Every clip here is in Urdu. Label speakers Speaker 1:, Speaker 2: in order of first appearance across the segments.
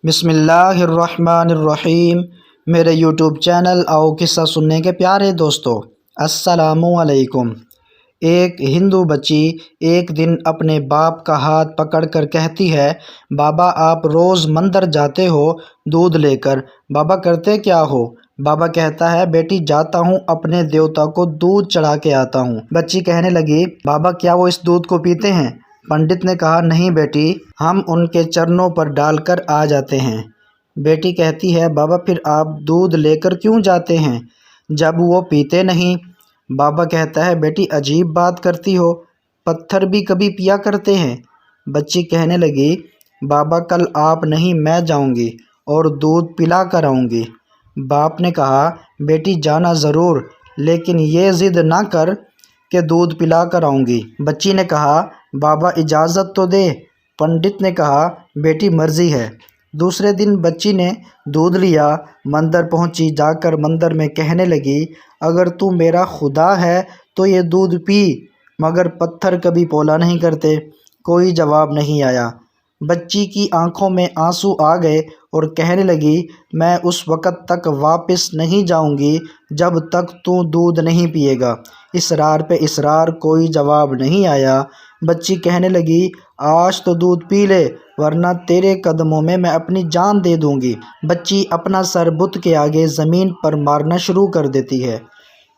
Speaker 1: بسم اللہ الرحمن الرحیم۔ میرے یوٹیوب چینل آؤ قصہ سننے کے پیارے دوستو، السلام علیکم۔ ایک ہندو بچی ایک دن اپنے باپ کا ہاتھ پکڑ کر کہتی ہے، بابا آپ روز مندر جاتے ہو دودھ لے کر، بابا کرتے کیا ہو؟ بابا کہتا ہے، بیٹی جاتا ہوں اپنے دیوتا کو دودھ چڑھا کے آتا ہوں۔ بچی کہنے لگی، بابا کیا وہ اس دودھ کو پیتے ہیں؟ پنڈت نے کہا، نہیں بیٹی، ہم ان کے چرنوں پر ڈال کر آ جاتے ہیں۔ بیٹی کہتی ہے، بابا پھر آپ دودھ لے کر کیوں جاتے ہیں جب وہ پیتے نہیں؟ بابا کہتا ہے، بیٹی عجیب بات کرتی ہو، پتھر بھی کبھی پیا کرتے ہیں۔ بچی کہنے لگی، بابا کل آپ نہیں میں جاؤں گی اور دودھ پلا کر آؤں گی۔ باپ نے کہا، بیٹی جانا ضرور، لیکن یہ ضد نہ کر کہ دودھ پلا کر آؤں گی۔ بچی نے کہا، بابا اجازت تو دے۔ پنڈت نے کہا، بیٹی مرضی ہے۔ دوسرے دن بچی نے دودھ لیا، مندر پہنچی، جا کر مندر میں کہنے لگی، اگر تو میرا خدا ہے تو یہ دودھ پی، مگر پتھر کبھی پولا نہیں کرتے۔ کوئی جواب نہیں آیا۔ بچی کی آنکھوں میں آنسو آ گئے اور کہنے لگی، میں اس وقت تک واپس نہیں جاؤں گی جب تک تو دودھ نہیں پیے گا۔ اصرار پہ اصرار، کوئی جواب نہیں آیا۔ بچی کہنے لگی، آج تو دودھ پی لے، ورنہ تیرے قدموں میں اپنی جان دے دوں گی۔ بچی اپنا سر بت کے آگے زمین پر مارنا شروع کر دیتی ہے۔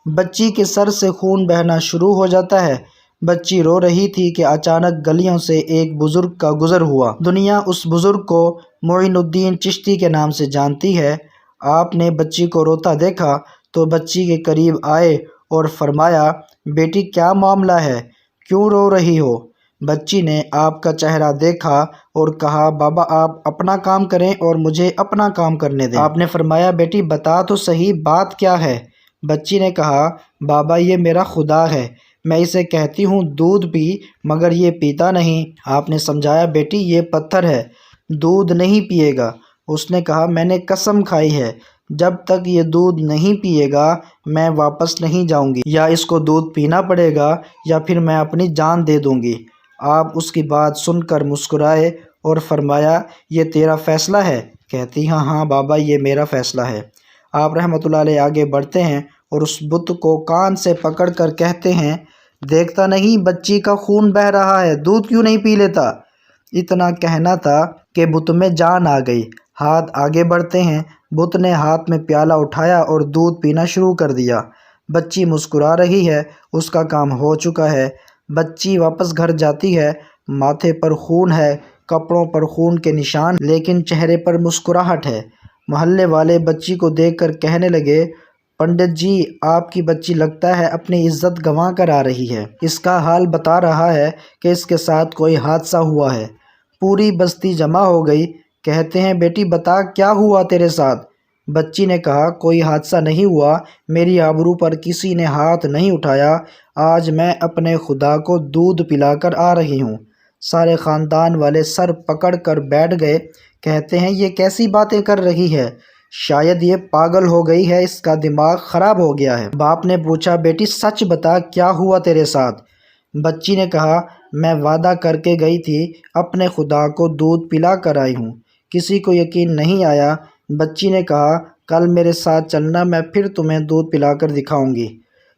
Speaker 1: بچی کے سر سے خون بہنا شروع ہو جاتا ہے۔ بچی رو رہی تھی کہ اچانک گلیوں سے ایک بزرگ کا گزر ہوا۔ دنیا اس بزرگ کو معین الدین چشتی کے نام سے جانتی ہے۔ آپ نے بچی کو روتا دیکھا تو بچی کے قریب آئے اور فرمایا، بیٹی کیا معاملہ ہے، کیوں رو رہی ہو؟ بچی نے آپ کا چہرہ دیکھا اور کہا، بابا آپ اپنا کام کریں اور مجھے اپنا کام کرنے دیں۔ آپ نے فرمایا، بیٹی بتا تو صحیح بات کیا ہے؟ بچی نے کہا، بابا یہ میرا خدا ہے، میں اسے کہتی ہوں دودھ پی، مگر یہ پیتا نہیں۔ آپ نے سمجھایا، بیٹی یہ پتھر ہے، دودھ نہیں پیے گا۔ اس نے کہا، میں نے قسم کھائی ہے، جب تک یہ دودھ نہیں پیے گا میں واپس نہیں جاؤں گی، یا اس کو دودھ پینا پڑے گا یا پھر میں اپنی جان دے دوں گی۔ آپ اس کی بات سن کر مسکرائے اور فرمایا، یہ تیرا فیصلہ ہے؟ کہتی، ہاں ہاں بابا یہ میرا فیصلہ ہے۔ آپ رحمۃ اللہ علیہ آگے بڑھتے ہیں اور اس بت کو کان سے پکڑ کر کہتے ہیں، دیکھتا نہیں بچی کا خون بہہ رہا ہے، دودھ کیوں نہیں پی لیتا؟ اتنا کہنا تھا کہ بت میں جان آ گئی۔ ہاتھ آگے بڑھتے ہیں، بت نے ہاتھ میں پیالہ اٹھایا اور دودھ پینا شروع کر دیا۔ بچی مسکرا رہی ہے، اس کا کام ہو چکا ہے۔ بچی واپس گھر جاتی ہے، ماتھے پر خون ہے، کپڑوں پر خون کے نشان، لیکن چہرے پر مسکراہٹ ہے۔ محلے والے بچی کو دیکھ کر کہنے لگے، پنڈت جی آپ کی بچی لگتا ہے اپنی عزت گنوا کر آ رہی ہے، اس کا حال بتا رہا ہے کہ اس کے ساتھ کوئی حادثہ ہوا ہے۔ پوری بستی جمع ہو گئی، کہتے ہیں، بیٹی بتا کیا ہوا تیرے ساتھ؟ بچی نے کہا، کوئی حادثہ نہیں ہوا، میری آبرو پر کسی نے ہاتھ نہیں اٹھایا، آج میں اپنے خدا کو دودھ پلا کر آ رہی ہوں۔ سارے خاندان والے سر پکڑ کر بیٹھ گئے، کہتے ہیں، یہ کیسی باتیں کر رہی ہے؟ شاید یہ پاگل ہو گئی ہے، اس کا دماغ خراب ہو گیا ہے۔ باپ نے پوچھا، بیٹی سچ بتا کیا ہوا تیرے ساتھ؟ بچی نے کہا، میں وعدہ کر کے گئی تھی، اپنے خدا کو دودھ پلا کر آئی ہوں، کسی کو یقین نہیں آیا۔ بچی نے کہا، کل میرے ساتھ چلنا، میں پھر تمہیں دودھ پلا کر دکھاؤں گی۔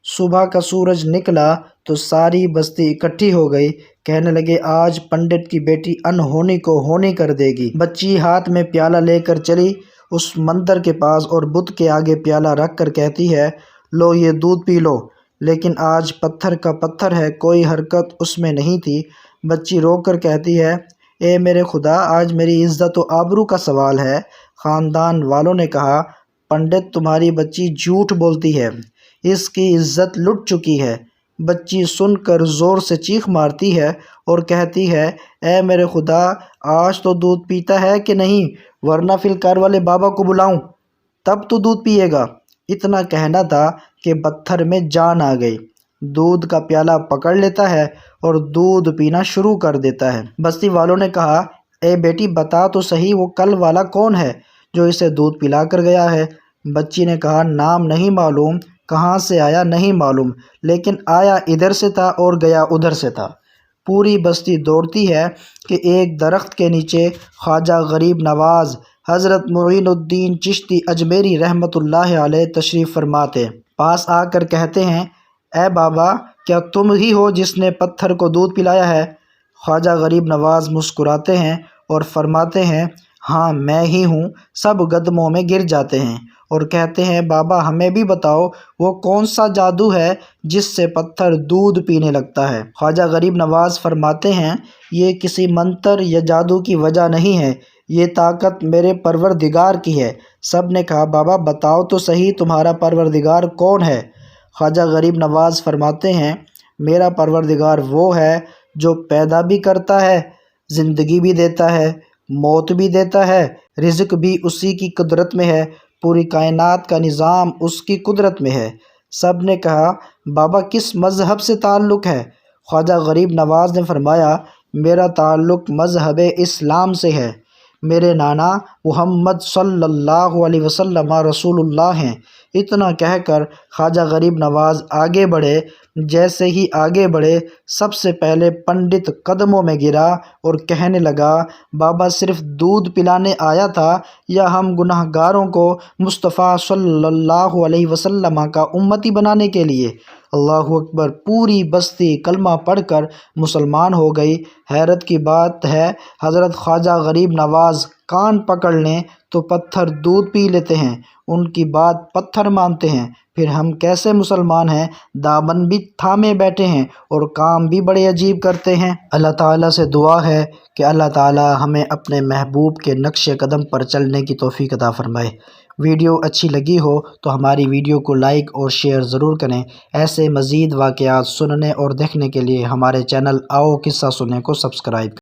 Speaker 1: صبح کا سورج نکلا تو ساری بستی اکٹھی ہو گئی، کہنے لگے، آج پنڈت کی بیٹی انہونی کو ہونی کر دے گی۔ بچی ہاتھ میں پیالہ لے کر چلی اس مندر کے پاس اور بت کے آگے پیالہ رکھ کر کہتی ہے، لو یہ دودھ پی لو۔ لیکن آج پتھر کا پتھر ہے، کوئی حرکت اس میں نہیں تھی۔ بچی رو کر کہتی ہے، اے میرے خدا، آج میری عزت و آبرو کا سوال ہے۔ خاندان والوں نے کہا، پنڈت تمہاری بچی جھوٹ بولتی ہے، اس کی عزت لٹ چکی ہے۔ بچی سن کر زور سے چیخ مارتی ہے اور کہتی ہے، اے میرے خدا، آج تو دودھ پیتا ہے کہ نہیں، ورنہ فلکار والے بابا کو بلاؤں، تب تو دودھ پیے گا۔ اتنا کہنا تھا کہ پتھر میں جان آ گئی، دودھ کا پیالہ پکڑ لیتا ہے اور دودھ پینا شروع کر دیتا ہے۔ بستی والوں نے کہا، اے بیٹی بتا تو صحیح، وہ کل والا کون ہے جو اسے دودھ پلا کر گیا ہے؟ بچی نے کہا، نام نہیں معلوم، کہاں سے آیا نہیں معلوم، لیکن آیا ادھر سے تھا اور گیا ادھر سے تھا۔ پوری بستی دوڑتی ہے کہ ایک درخت کے نیچے خواجہ غریب نواز حضرت معین الدین چشتی اجمیری رحمۃ اللہ علیہ تشریف فرماتے، پاس آ کر کہتے ہیں، اے بابا، کیا تم ہی ہو جس نے پتھر کو دودھ پلایا ہے؟ خواجہ غریب نواز مسکراتے ہیں اور فرماتے ہیں، ہاں میں ہی ہوں۔ سب قدموں میں گر جاتے ہیں اور کہتے ہیں، بابا ہمیں بھی بتاؤ وہ کون سا جادو ہے جس سے پتھر دودھ پینے لگتا ہے؟ خواجہ غریب نواز فرماتے ہیں، یہ کسی منتر یا جادو کی وجہ نہیں ہے، یہ طاقت میرے پروردگار کی ہے۔ سب نے کہا، بابا بتاؤ تو صحیح تمہارا پروردگار کون ہے؟ خواجہ غریب نواز فرماتے ہیں، میرا پروردگار وہ ہے جو پیدا بھی کرتا ہے، زندگی بھی دیتا ہے، موت بھی دیتا ہے، رزق بھی اسی کی قدرت میں ہے، پوری کائنات کا نظام اس کی قدرت میں ہے۔ سب نے کہا، بابا کس مذہب سے تعلق ہے؟ خواجہ غریب نواز نے فرمایا، میرا تعلق مذہب اسلام سے ہے، میرے نانا محمد صلی اللہ علیہ وسلم رسول اللہ ہیں۔ اتنا کہہ کر خواجہ غریب نواز آگے بڑھے۔ جیسے ہی آگے بڑھے، سب سے پہلے پنڈت قدموں میں گرا اور کہنے لگا، بابا صرف دودھ پلانے آیا تھا یا ہم گناہ گاروں کو مصطفیٰ صلی اللہ علیہ وسلم کا امتی بنانے کے لیے؟ اللہ اکبر! پوری بستی کلمہ پڑھ کر مسلمان ہو گئی۔ حیرت کی بات ہے، حضرت خواجہ غریب نواز کان پکڑ لیں تو پتھر دودھ پی لیتے ہیں، ان کی بات پتھر مانتے ہیں، پھر ہم کیسے مسلمان ہیں؟ دامن بھی تھامے بیٹھے ہیں اور کام بھی بڑے عجیب کرتے ہیں۔ اللہ تعالیٰ سے دعا ہے کہ اللہ تعالیٰ ہمیں اپنے محبوب کے نقش قدم پر چلنے کی توفیق عطا فرمائے۔ ویڈیو اچھی لگی ہو تو ہماری ویڈیو کو لائک اور شیئر ضرور کریں۔ ایسے مزید واقعات سننے اور دیکھنے کے لیے ہمارے چینل آؤ قصہ سنیں کو سبسکرائب کریں۔